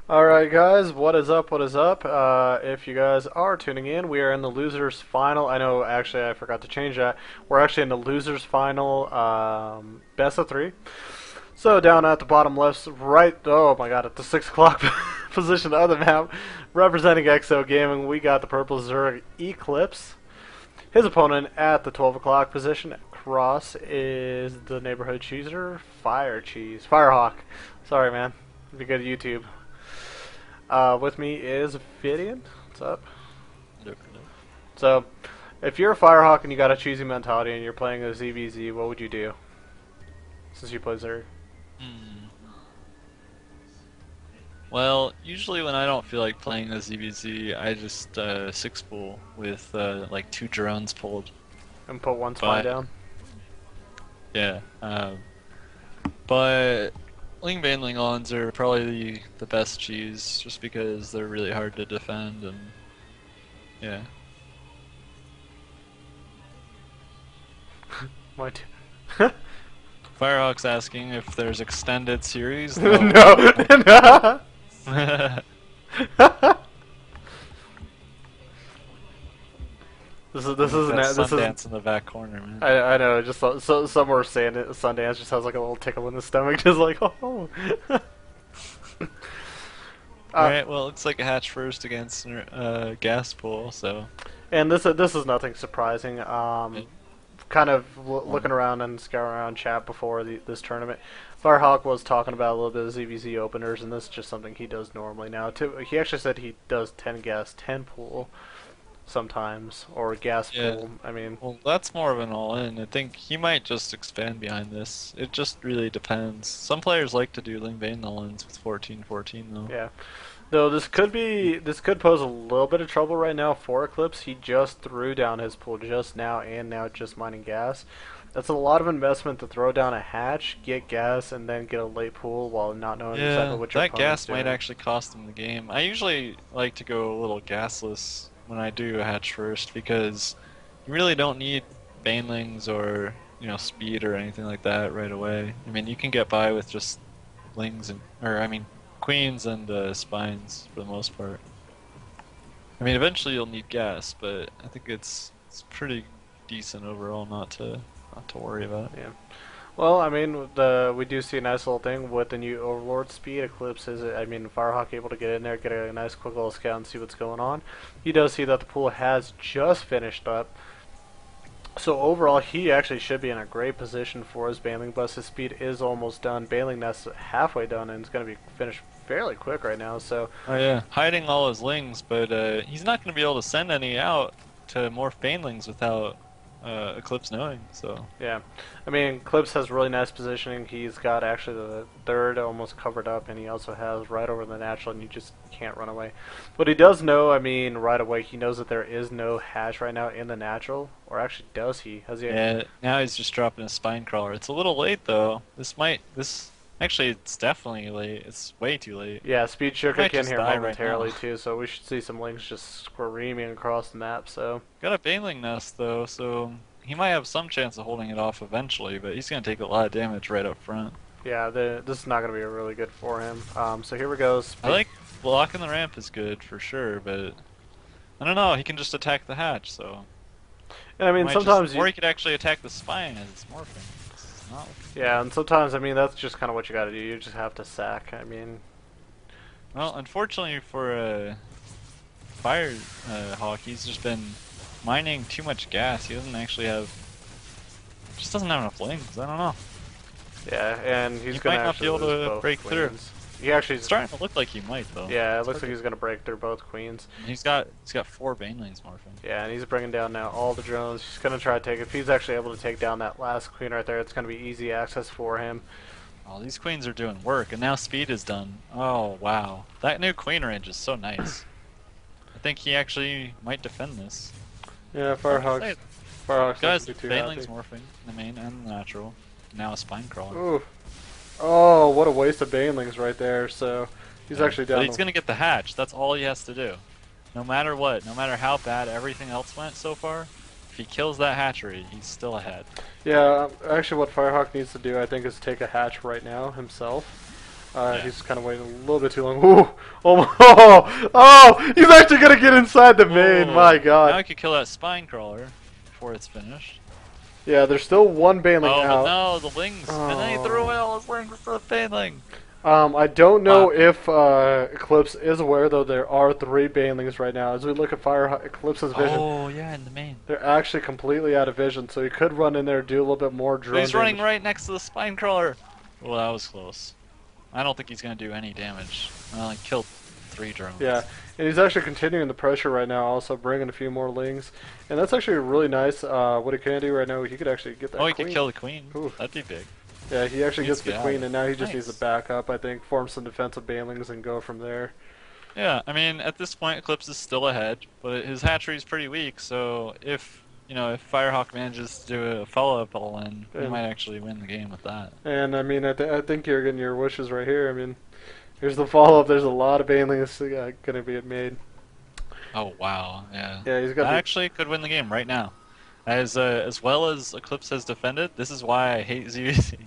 Alright guys, what is up, what is up? If you guys are tuning in, we are in the losers final. I know, actually, I forgot to change that. We're actually in the losers final, best of three. So down at the bottom left, right, oh my god, at the 6 o'clock position of the map, representing XO Gaming, we got the purple xOEclipse. His opponent at the 12 o'clock position across is the neighborhood chooser, Firehawk. Sorry man, it'd be good at YouTube. With me is Vidian. What's up? Nope. So, if you're a Firehawk and you got a choosy mentality and you're playing a ZVZ, what would you do? Since you play Zerg. Well, usually when I don't feel like playing a ZVZ, I just 6-pool with like 2 drones pulled. And put one spine But down? yeah, but Ling Bane Lingons are probably the best cheese, just because they're really hard to defend and yeah. What? Firehawk's asking if there's extended series. No. No. This is Sundance in the back corner, man. I know. Just so some were saying it. Sundance just has like a little tickle in the stomach, just like oh. Alright, well, it looks like a hatch first against gas pool, so. And this is nothing surprising. Kind of looking around and scouring around chat before this tournament, Firehawk was talking about a little bit of ZVZ openers, and this is just something he does normally now. He actually said he does 10 gas, 10 pool sometimes, or gas pool. I mean, well, that's more of an all-in. I think he might just expand behind this. It just really depends. Some players like to do Ling Bane all-ins with 14-14 though. yeah. Though this could pose a little bit of trouble right now for Eclipse. He just threw down his pool just now, and now just mining gas. That's a lot of investment to throw down a hatch, get gas, and then get a late pool while not knowing exactly what your that opponent's gas doing. might actually cost him the game. I usually like to go a little gasless when I do a hatch first, because you really don't need banelings or speed or anything like that right away. I mean, you can get by with just lings queens and spines for the most part. I mean, eventually you'll need gas, but I think it's pretty decent overall not to worry about. Yeah. Well, I mean, we do see a nice little thing with the new Overlord speed. Eclipse is, I mean, Firehawk able to get in there, get a nice quick little scout and see what's going on. He does see that the pool has just finished up. So overall, he actually should be in a great position for his Baneling Bus. His speed is almost done. Baneling Nest halfway done, and it's going to be finished fairly quick right now. So. Oh yeah, hiding all his lings, but he's not going to be able to send any out to morph Banelings without Eclipse knowing. So. Yeah, I mean, Eclipse has really nice positioning. He's got actually the third almost covered up, and he also has right over the natural, and you just can't run away. But he does know, I mean, right away, he knows that there is no hatch right now in the natural. Or actually, does he? Has he? Yeah, now he's just dropping a spine crawler. It's a little late though. Actually, it's definitely late. It's way too late. Yeah, Speed Sugar Might can just here die momentarily right now. too, so we should see some links just screaming across the map. So Got a Baneling Nest though, so he might have some chance of holding it off eventually, but he's gonna take a lot of damage right up front. yeah, this is not going to be really good for him. So here we go. I like blocking the ramp is good for sure, but I don't know. He can just attack the hatch, so. And I mean, sometimes or he could actually attack the spine as it's morphing. It's not yeah, and sometimes I mean that's just kind of what you got to do. You just have to sack. I mean. Well, unfortunately for Firehawk, he's just been mining too much gas. He doesn't actually have. Just doesn't have enough lings. I don't know. Yeah, and he's He going might to not be able to break through. He actually It's starting to look like he might though. Yeah, it looks like he's going to break through both queens. And he's got 4 Banelings morphing. Yeah, and he's bringing down now all the drones. He's going to try to take it. If he's actually able to take down that last queen right there, it's going to be easy access for him. Oh, these queens are doing work, and now speed is done. Oh wow, that new queen range is so nice. I think he actually might defend this. Yeah, Firehawk's Guys, not too Baneling's happy. morphing, the main and the natural. Now a spine crawler. Ooh. Oh, what a waste of Banelings right there. So he's actually down. But he's gonna get the hatch. That's all he has to do. No matter what, no matter how bad everything else went so far, if he kills that hatchery, he's still ahead. Yeah, actually what Firehawk needs to do, I think, is take a hatch right now himself. Yeah. He's kind of waiting a little bit too long. Ooh! Oh! He's actually gonna get inside the main. Oh, My now I God. could kill that spine crawler before it's finished. Yeah, there's still one baneling Oh, but out. no, the lings. And then he threw away all his lings for the baneling. I don't know Wow. if Eclipse is aware, though there are 3 banelings right now. As we look at Eclipse's vision, Oh, yeah, in the main. they're actually completely out of vision, so he could run in there, do a little bit more But drone he's running damage. right next to the spine crawler. Well, that was close. I don't think he's going to do any damage. I only killed 3 drones. Yeah, and he's actually continuing the pressure right now, also bringing a few more lings. And that's actually really nice. What he can do right now, he could actually get that Oh, he queen. could kill the queen. Ooh. That'd be big. Yeah, he actually Needs gets to the get queen, out. and now he just Nice. needs to back up, I think, form some defensive banelings, and go from there. Yeah, I mean, at this point, Eclipse is still ahead, but his hatchery is pretty weak, so if Firehawk manages to do a follow-up all-in, he And- might actually win the game with that. And, I mean, I think you're getting your wishes right here. I mean, here's the follow-up. There's a lot of banelings going to be made. Oh, wow, yeah. Yeah, he's got That the... actually could win the game right now. As well as Eclipse has defended, this is why I hate ZVZ.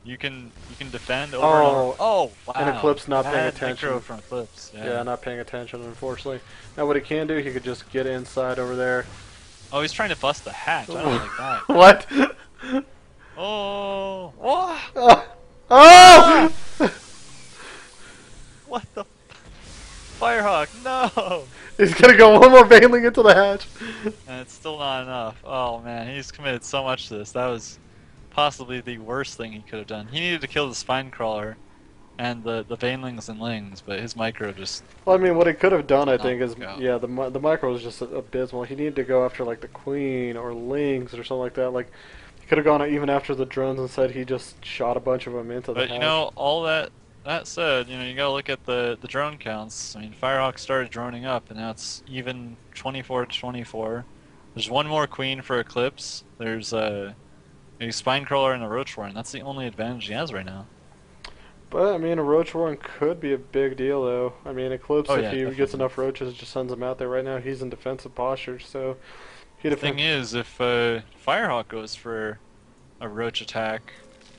You can defend over and over. Oh, wow. And Eclipse not paying Bad attention. micro from Eclipse. Yeah, not paying attention, unfortunately. Now, what he can do, he could just get inside over there. Oh, he's trying to bust the hatch. I don't like that. What? Oh, what? Oh! Oh! What the? Firehawk, no! He's gonna go one more baneling into the hatch. And it's still not enough. Oh man, he's committed so much to this. That was possibly the worst thing he could have done. He needed to kill the spine crawler and the banelings and lings, but his micro just... Well, I mean, what he could have done, I Knock think, is him out. yeah, the micro was just abysmal. He needed to go after like the queen or lings or something like that. Like he could have gone even after the drones. Instead, he just shot a bunch of them into the But hatch. you know, all that said, you gotta look at the drone counts. I mean, Firehawk started droning up, and now it's even 24-24. There's one more queen for Eclipse. There's a spine crawler and a roach warren. That's the only advantage he has right now. But I mean, a roach warren could be a big deal, though. I mean, Eclipse, Oh, if yeah, he gets definitely. enough roaches, just sends them out there. Right now, he's in defensive posture, so he The thing is, if Firehawk goes for a roach attack,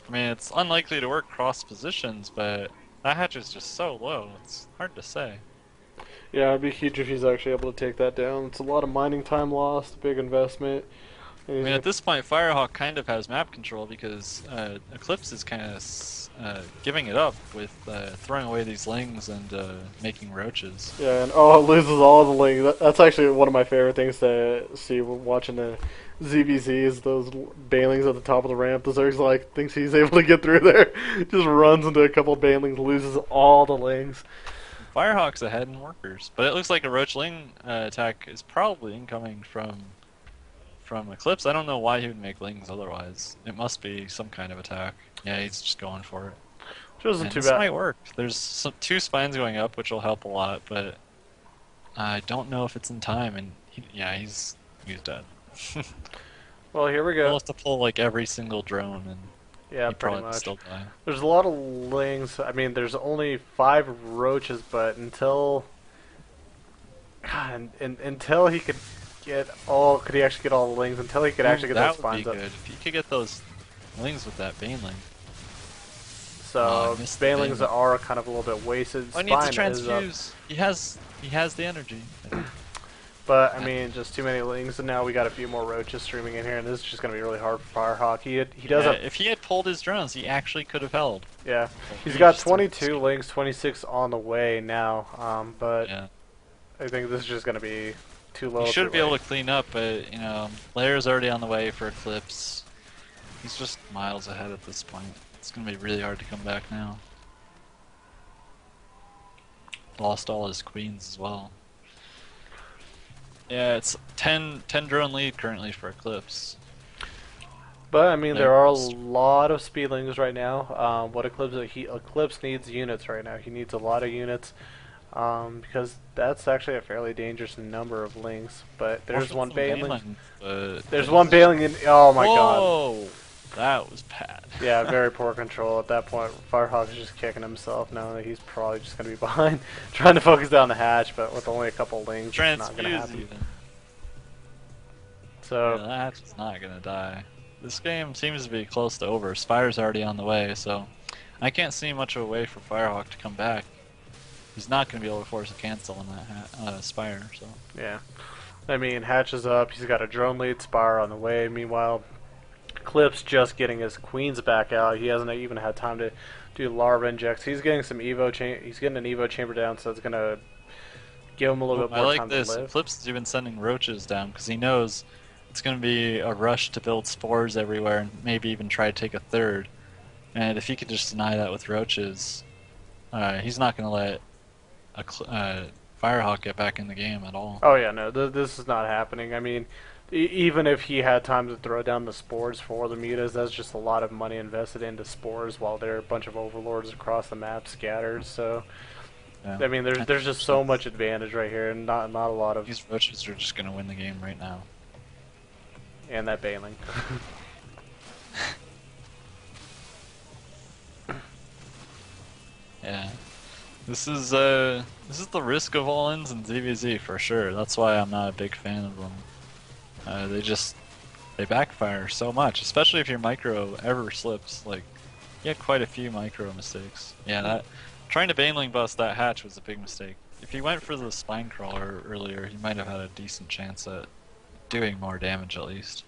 I mean, it's unlikely to work cross positions, but that hatch is just so low. It's hard to say. Yeah, it'd be huge if he's actually able to take that down. It's a lot of mining time lost, big investment. And I he's mean, at this point, Firehawk kind of has map control because Eclipse is kind of giving it up with throwing away these lings and making roaches. yeah, and oh, it loses all the lings. That's actually one of my favorite things to see when watching the ZBZs, those banelings at the top of the ramp. The Zerg's like, thinks he's able to get through there. Just runs into a couple of banelings, loses all the lings. Firehawk's ahead in workers, but it looks like a roach ling attack is probably incoming from Eclipse. I don't know why he would make lings otherwise. It must be some kind of attack. Yeah, he's just going for it. Which wasn't And too this bad. might work. There's 2 spines going up, which will help a lot, but I don't know if it's in time. And he's dead. Well, here we He'll go. have to pull like every single drone, and Yeah, he pretty probably much. still die. There's a lot of lings. I mean, there's only 5 roaches, but until God, until he could get all, could he actually get all the lings? Until he could actually get those That would be spines up. good. If he could get those lings with that baneling. So Oh, I missed the banelings baneling. are kind of a little bit wasted. I need to Spine is up. transfuse. He has the energy. But I mean, just too many lings, and now we got a few more roaches streaming in here, and this is just gonna be really hard for Firehawk. He does Yeah, have, if he had pulled his drones, he actually could have held. yeah. He's He got just 22 lings, 26 on the way now. But Yeah. I think this is just gonna be too low. He should too be able late. to clean up, but Layer's already on the way for Eclipse. He's just miles ahead at this point. It's gonna be really hard to come back now. Lost all his queens as well. Yeah, it's 10 drone lead currently for Eclipse. But I mean, there are a There's- lot of speedlings right now. What Eclipse needs units right now. He needs a lot of units because that's actually a fairly dangerous number of lings. But there's Some one baneling. but There's one baneling in. Oh my god. Whoa! That was bad. Yeah, very poor control at that point. Firehawk is just kicking himself, knowing that he's probably just going to be behind, trying to focus down the hatch, but with only a couple lings, it's not going to Transfuse happen. even. So, Yeah, that's not gonna die. This game seems to be close to over. Spire's already on the way, so I can't see much of a way for Firehawk to come back. He's not going to be able to force a cancel on that Spire, so. Yeah. I mean, Hatch is up. He's got a drone lead Spire on the way. Meanwhile, Clip's just getting his queens back out. He hasn't even had time to do larva injects. He's getting some he's getting an Evo chamber down, so it's gonna give him a little bit I more like time this. to live. Eclipse has even sending roaches down because he knows it's going to be a rush to build spores everywhere and maybe even try to take a third. And if he could just deny that with roaches, he's not going to let Firehawk get back in the game at all. Oh yeah, no, this is not happening. I mean, even if he had time to throw down the spores for the mutas, that's just a lot of money invested into spores while there are a bunch of overlords across the map scattered. So, Yeah. I mean, there's just so much advantage right here, and not a lot of. These roaches are just going to win the game right now. And that bailing. Yeah. This is the risk of all-ins in ZVZ for sure. That's why I'm not a big fan of them. They backfire so much, especially if your micro ever slips. Like, you had quite a few micro mistakes. Yeah, trying to Baneling bust that hatch was a big mistake. If he went for the spine crawler earlier, he might have had a decent chance at doing more damage at least.